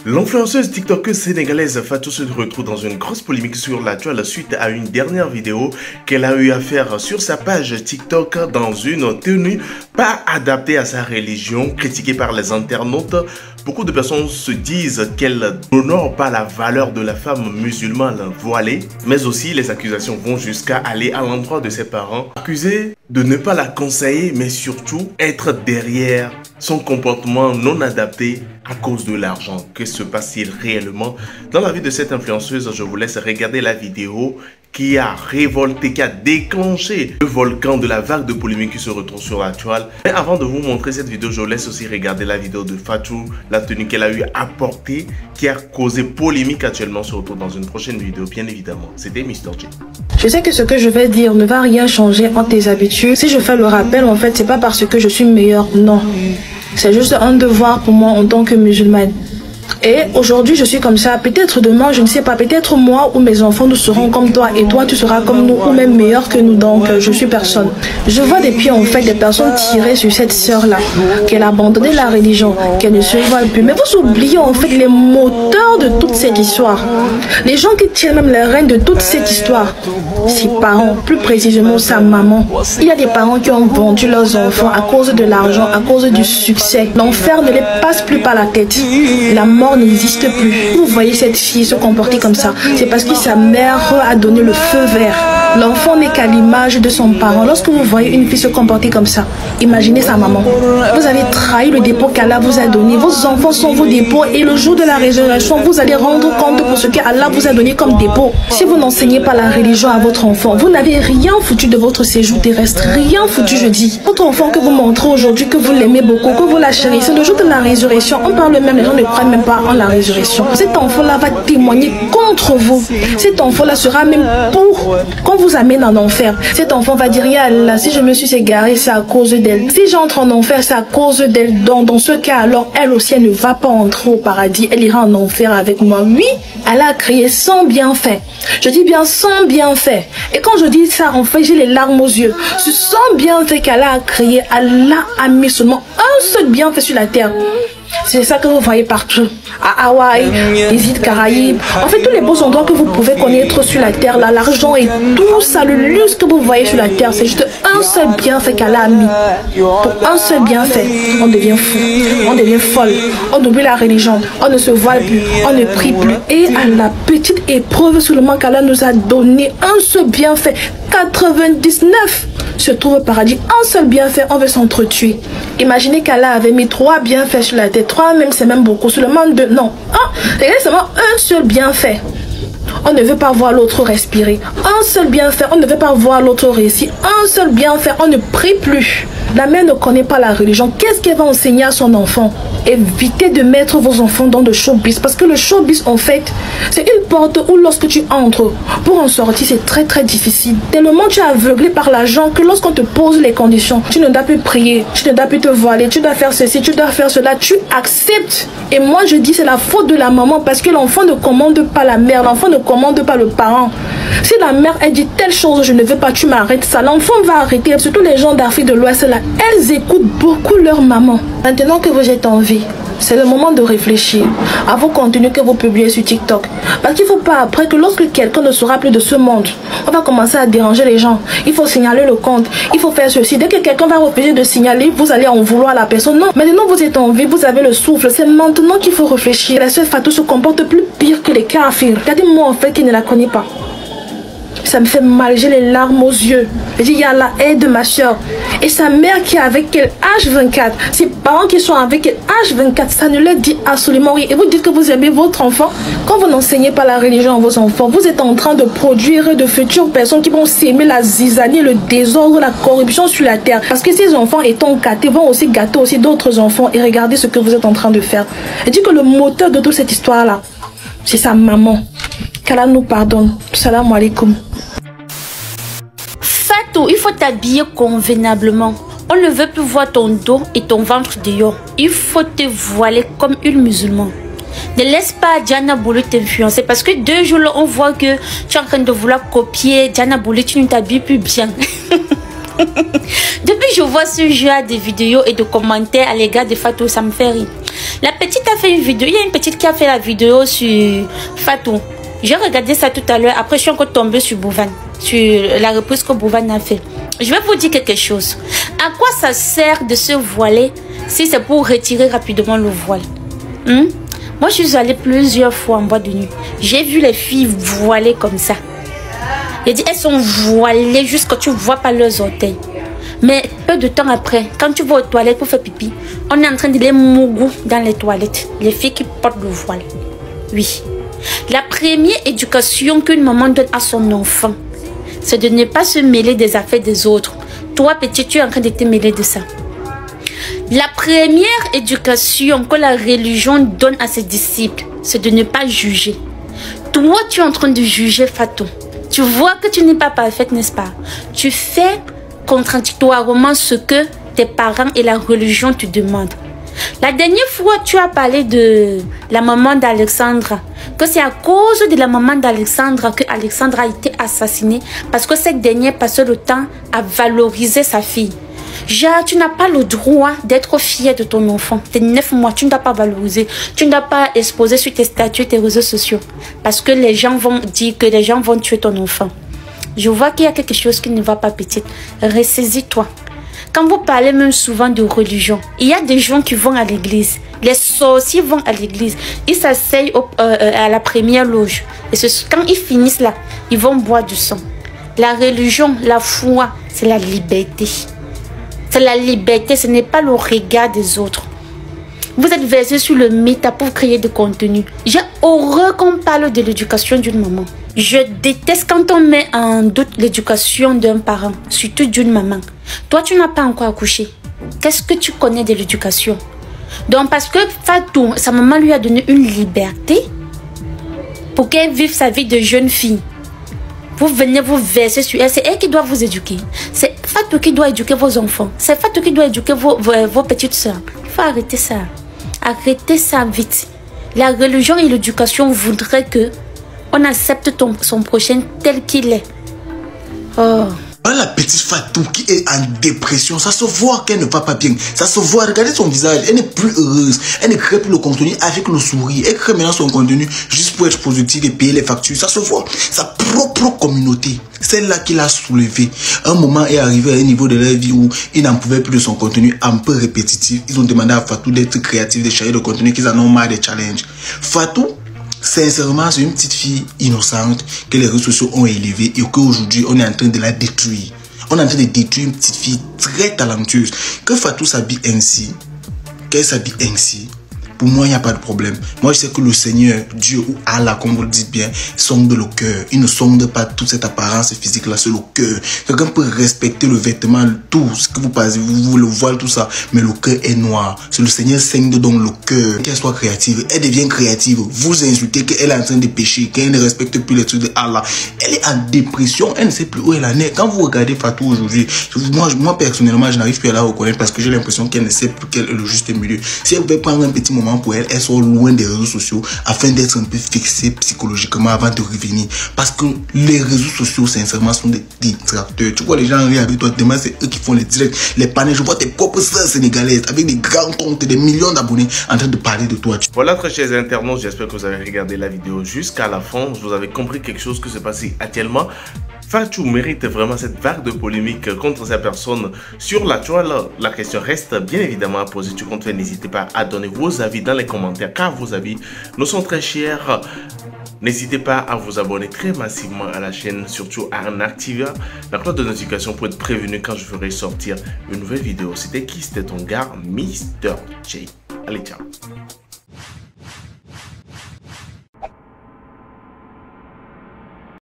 L'influenceuse TikTokeuse sénégalaise Fatou se retrouve dans une grosse polémique sur la toile suite à une dernière vidéo qu'elle a eu à faire sur sa page TikTok dans une tenue pas adaptée à sa religion, critiquée par les internautes. Beaucoup de personnes se disent qu'elle n'honore pas la valeur de la femme musulmane voilée, mais aussi les accusations vont jusqu'à aller à l'endroit de ses parents, accusés de ne pas la conseiller, mais surtout être derrière son comportement non adapté à cause de l'argent. Que se passe-t-il réellement dans la vie de cette influenceuse? Je vous laisse regarder la vidéo qui a révolté, qui a déclenché le volcan de la vague de polémique qui se retrouve sur la toile. Mais avant de vous montrer cette vidéo, je vous laisse aussi regarder la vidéo de Fatou, la tenue qu'elle a eu à porter, qui a causé polémique actuellement. On se retrouve dans une prochaine vidéo, bien évidemment. C'était Mr. J. Je sais que ce que je vais dire ne va rien changer en tes habitudes. Si je fais le rappel, en fait, c'est pas parce que je suis meilleure, non. C'est juste un devoir pour moi en tant que musulmane. Et aujourd'hui, je suis comme ça. Peut-être demain, je ne sais pas. Peut-être moi ou mes enfants, nous serons comme toi. Et toi, tu seras comme nous ou même meilleur que nous. Donc, je suis personne. Je vois depuis, en fait, des personnes tirer sur cette sœur-là. Qu'elle a abandonné la religion. Qu'elle ne se voit plus. Mais vous oubliez, en fait, les moteurs de toute cette histoire. Les gens qui tiennent même les rênes de toute cette histoire. Ses parents, plus précisément sa maman. Il y a des parents qui ont vendu leurs enfants à cause de l'argent, à cause du succès. L'enfer ne les passe plus par la tête. La mort n'existe plus. Vous voyez cette fille se comporter comme ça, c'est parce que sa mère a donné le feu vert. L'enfant n'est qu'à l'image de son parent. Lorsque vous voyez une fille se comporter comme ça, imaginez sa maman. Vous avez trahi le dépôt qu'Allah vous a donné. Vos enfants sont vos dépôts et le jour de la résurrection, vous allez rendre compte pour ce qu'Allah vous a donné comme dépôt. Si vous n'enseignez pas la religion à votre enfant, vous n'avez rien foutu de votre séjour terrestre. Rien foutu, je dis. Votre enfant que vous montrez aujourd'hui, que vous l'aimez beaucoup, que vous la chérissez, le jour de la résurrection, on parle même, les gens ne croient même pas en la résurrection. Cet enfant-là va témoigner contre vous. Cet enfant-là sera même pour qu'on vous amène en enfer. Cet enfant va dire, ya Allah, si je me suis égaré, c'est à cause d'elle. Si j'entre en enfer, c'est à cause d'elle. Donc, dans ce cas, alors, elle aussi, elle ne va pas entrer au paradis. Elle ira en enfer avec moi. Oui, elle a créé sans bienfait. Je dis bien sans bienfait. Et quand je dis ça, en fait, j'ai les larmes aux yeux. Ce sans bienfait qu'Allah a créé, Allah a mis seulement un seul bienfait sur la terre. C'est ça que vous voyez partout. À Hawaï, les îles Caraïbes. En fait, tous les beaux endroits que vous pouvez connaître sur la terre, là, l'argent et tout ça, le luxe que vous voyez sur la terre, c'est juste un seul bienfait qu'Allah a mis. Pour un seul bienfait, on devient fou, on devient folle, on oublie la religion, on ne se voile plus, on ne prie plus. Et à la petite épreuve seulement qu'Allah nous a donné un seul bienfait, 99 se trouve au paradis, un seul bienfait, on veut s'entretuer. Imaginez qu'Allah avait mis 3 bienfaits sur la tête, 3 même, c'est même beaucoup, seulement 2, non, c'est seulement un seul bienfait. On ne veut pas voir l'autre respirer. Un seul bienfait, on ne veut pas voir l'autre réussir. Un seul bienfait, on ne prie plus. La mère ne connaît pas la religion. Qu'est-ce qu'elle va enseigner à son enfant? Évitez de mettre vos enfants dans le showbiz. Parce que le showbiz, en fait, c'est une porte où lorsque tu entres, pour en sortir, c'est très très difficile. Tellement tu es aveuglé par l'argent que lorsqu'on te pose les conditions, tu ne dois plus prier, tu ne dois plus te voiler, tu dois faire ceci, tu dois faire cela, tu acceptes. Et moi, je dis c'est la faute de la maman parce que l'enfant ne commande pas la mère, l'enfant ne commande pas le parent. Si la mère, elle dit telle chose, je ne veux pas, tu m'arrêtes ça, l'enfant va arrêter. Surtout les gens d'Afrique de l'Ouest, là, elles écoutent beaucoup leur maman. Maintenant que vous êtes en vie, c'est le moment de réfléchir à vos contenus que vous publiez sur TikTok. Parce qu'il ne faut pas après que lorsque quelqu'un ne sera plus de ce monde, on va commencer à déranger les gens. Il faut signaler le compte, il faut faire ceci. Dès que quelqu'un va refuser de signaler, vous allez en vouloir à la personne. Non, maintenant vous êtes en vie, vous avez le souffle. C'est maintenant qu'il faut réfléchir. La sœur Fatou se comporte plus pire que les kafirs. Regardez-moi en fait qui ne la connaît pas. Ça me fait mal, j'ai les larmes aux yeux. Je dis, Yallah, aide ma soeur. Et sa mère qui est avec elle H24, ses parents qui sont avec elle H24, ça ne leur dit absolument rien. Et vous dites que vous aimez votre enfant. Quand vous n'enseignez pas la religion à vos enfants, vous êtes en train de produire de futures personnes qui vont s'aimer la zizanie, le désordre, la corruption sur la terre. Parce que ces enfants étant gâtés vont aussi gâter aussi d'autres enfants. Et regardez ce que vous êtes en train de faire. Je dis que le moteur de toute cette histoire-là, c'est sa maman. Qu'Allah nous pardonne. Salam alaikum. Fatou, il faut t'habiller convenablement. On ne veut plus voir ton dos et ton ventre dehors. Il faut te voiler comme une musulmane. Ne laisse pas Diana Boulou t'influencer parce que 2 jours là, on voit que tu es en train de vouloir copier Diana Boulou, tu ne t'habilles plus bien. Depuis je vois ce genre de vidéos et de commentaires à l'égard de Fatou, ça me fait rire. La petite a fait une vidéo, il y a une petite qui a fait la vidéo sur Fatou. J'ai regardé ça tout à l'heure, après je suis encore tombée sur Bouvan, sur la reprise que Bouvan a fait. Je vais vous dire quelque chose. À quoi ça sert de se voiler si c'est pour retirer rapidement le voile? Moi, je suis allée plusieurs fois en boîte de nuit. J'ai vu les filles voilées comme ça. J'ai dit, elles sont voilées jusqu'à ce que tu ne vois pas leurs orteils. Mais peu de temps après, quand tu vas aux toilettes pour faire pipi, on est en train de les mougou dans les toilettes. Les filles qui portent le voile. Oui. La première éducation qu'une maman donne à son enfant, c'est de ne pas se mêler des affaires des autres. Toi, petit, tu es en train de te mêler de ça. La première éducation que la religion donne à ses disciples, c'est de ne pas juger. Toi, tu es en train de juger Fatou. Tu vois que tu n'es pas parfaite, n'est-ce pas? Tu fais contradictoirement ce que tes parents et la religion te demandent. La dernière fois, tu as parlé de la maman d'Alexandra, que c'est à cause de la maman d'Alexandra que Alexandra a été assassinée parce que cette dernière passait le temps à valoriser sa fille. Genre, tu n'as pas le droit d'être fier de ton enfant. T'es 9 mois, tu ne dois pas valoriser. Tu ne dois pas exposer sur tes statuts et tes réseaux sociaux. Parce que les gens vont dire que les gens vont tuer ton enfant. Je vois qu'il y a quelque chose qui ne va pas, petite. Ressaisis-toi. Quand vous parlez même souvent de religion, il y a des gens qui vont à l'église. Les sorciers vont à l'église. Ils s'asseyent à la première loge. Et quand ils finissent là, ils vont boire du sang. La religion, la foi, c'est la liberté. C'est la liberté, ce n'est pas le regard des autres. Vous êtes versé sur le méta pour créer du contenu. J'ai horreur qu'on parle de l'éducation d'une maman. Je déteste quand on met en doute l'éducation d'un parent, surtout d'une maman. Toi, tu n'as pas encore accouché. Qu'est-ce que tu connais de l'éducation? Donc, parce que Fatou, sa maman lui a donné une liberté pour qu'elle vive sa vie de jeune fille. Vous venez vous verser sur elle. C'est elle qui doit vous éduquer. C'est Fatou qui doit éduquer vos enfants. C'est Fatou qui doit éduquer vos petites soeurs. Il faut arrêter ça. Arrêtez ça vite. La religion et l'éducation voudraient que on accepte son prochain tel qu'il est. Oh. La petite Fatou qui est en dépression, ça se voit qu'elle ne va pas bien. Ça se voit, regardez son visage, elle n'est plus heureuse. Elle ne crée plus le contenu avec le sourire. Elle crée maintenant son contenu juste pour être productive et payer les factures. Ça se voit. Sa propre communauté, celle-là qui l'a soulevée. Un moment est arrivé à un niveau de leur vie où ils n'en pouvaient plus de son contenu un peu répétitif. Ils ont demandé à Fatou d'être créative, de changer de contenu, qu'ils en ont marre des challenges. Fatou, sincèrement, c'est une petite fille innocente que les réseaux sociaux ont élevée et qu'aujourd'hui, on est en train de la détruire. On est en train de détruire une petite fille très talentueuse. Que Fatou s'habille ainsi, qu'elle s'habille ainsi, pour moi, il n'y a pas de problème. Moi, je sais que le Seigneur, Dieu ou Allah, comme vous le dites bien, sonde le cœur. Il ne sonde pas toute cette apparence physique-là, c'est le cœur. Quelqu'un peut respecter le vêtement, tout ce que vous passez, vous le voile, tout ça, mais le cœur est noir. C'est le Seigneur sonde donc le cœur. Qu'elle soit créative, elle devient créative. Vous insultez qu'elle est en train de pécher, qu'elle ne respecte plus les trucs de Allah. Elle est en dépression, elle ne sait plus où elle en est. Quand vous regardez Fatou aujourd'hui, moi personnellement, je n'arrive plus à la reconnaître parce que j'ai l'impression qu'elle ne sait plus quel est le juste milieu. Si elle pouvait prendre un petit moment pour elle, elles sont loin des réseaux sociaux afin d'être un peu fixées psychologiquement avant de revenir. Parce que les réseaux sociaux, sincèrement, sont des distracteurs. Tu vois les gens rire avec toi, demain c'est eux qui font les directs, les panels. Je vois tes propres sœurs sénégalaises avec des grands comptes, des millions d'abonnés en train de parler de toi. Voilà, très chers internautes, j'espère que vous avez regardé la vidéo jusqu'à la fin. Vous avez compris quelque chose que se passe actuellement. Fatou mérite vraiment cette vague de polémique contre sa personne sur la toile. La question reste bien évidemment à poser. Tu comptes, n'hésitez pas à donner vos avis dans les commentaires car vos avis nous sont très chers. N'hésitez pas à vous abonner très massivement à la chaîne, surtout à en activer la cloche de notification pour être prévenu quand je ferai sortir une nouvelle vidéo. C'était qui? C'était ton gars, Mr. J. Allez, ciao.